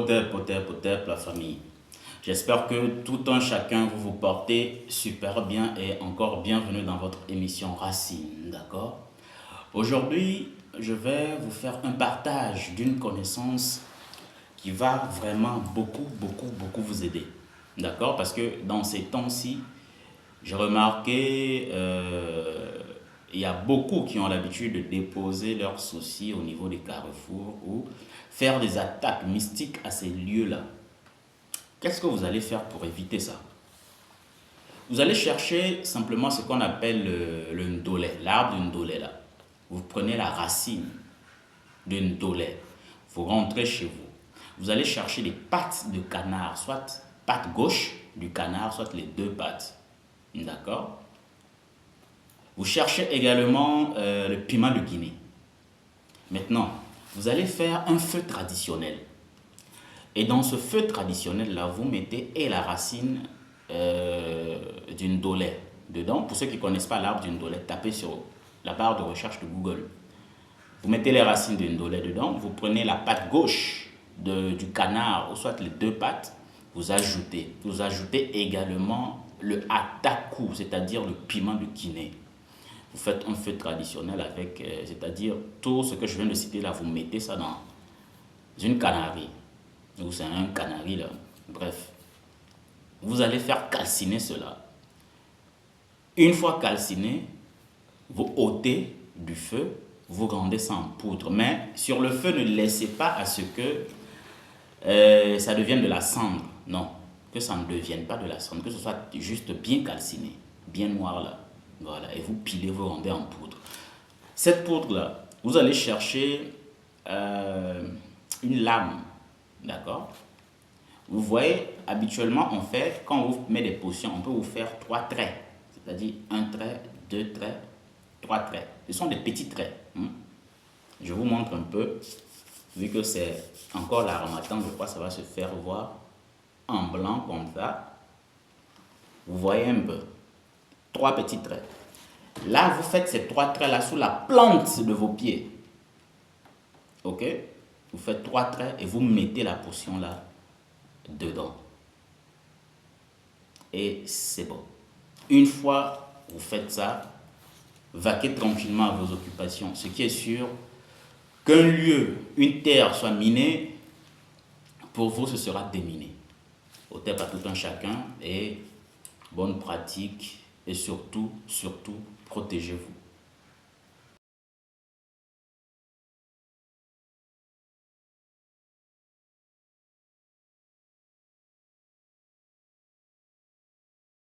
Potep, la famille. J'espère que tout un chacun vous vous portez super bien et encore bienvenue dans votre émission Racine, d'accord? Aujourd'hui, je vais vous faire un partage d'une connaissance qui va vraiment beaucoup vous aider, d'accord? Parce que dans ces temps-ci, j'ai remarqué, il y a beaucoup qui ont l'habitude de déposer leurs soucis au niveau des carrefours ou faire des attaques mystiques à ces lieux-là. Qu'est-ce que vous allez faire pour éviter ça? Vous allez chercher simplement ce qu'on appelle le ndolé, l'arbre du ndolé là. Vous prenez la racine du ndolé, vous rentrez chez vous. Vous allez chercher les pattes de canard, soit patte gauche du canard, soit les deux pattes. D'accord? Vous cherchez également le piment de Guinée. Maintenant, vous allez faire un feu traditionnel. Et dans ce feu traditionnel-là, vous mettez et la racine d'une ndolé dedans. Pour ceux qui ne connaissent pas l'arbre d'une ndolé, tapez sur la barre de recherche de Google. Vous mettez les racines d'une ndolé dedans. Vous prenez la patte gauche du canard, ou soit les deux pattes. Vous ajoutez. Vous ajoutez également le ataku, c'est-à-dire le piment de Guinée. Vous faites un feu traditionnel avec, c'est-à-dire tout ce que je viens de citer là, vous mettez ça dans une canarie. Ou c'est un canari là. Bref. Vous allez faire calciner cela. Une fois calciné, vous ôtez du feu, vous rendez ça en poudre. Mais sur le feu, ne laissez pas à ce que ça devienne de la cendre. Non, que ça ne devienne pas de la cendre, que ce soit juste bien calciné, bien noir là. Voilà, et vous pilez, vous rendez en poudre. Cette poudre-là, vous allez chercher une lame, d'accord? Vous voyez, habituellement, on fait, quand on vous met des potions, on peut vous faire 3 traits. C'est-à-dire un trait, 2 traits, 3 traits. Ce sont des petits traits. Je vous montre un peu, vu que c'est encore la Ramadan, je crois que ça va se faire voir en blanc comme ça. Vous voyez un peu. 3 petits traits. Là, vous faites ces 3 traits-là sous la plante de vos pieds. Ok? Vous faites 3 traits et vous mettez la potion là dedans. Et c'est bon. Une fois vous faites ça, vaquez tranquillement à vos occupations. Ce qui est sûr, qu'un lieu, une terre soit minée, pour vous, ce sera déminé. Au terme à tout un chacun et bonne pratique et surtout, protégez-vous.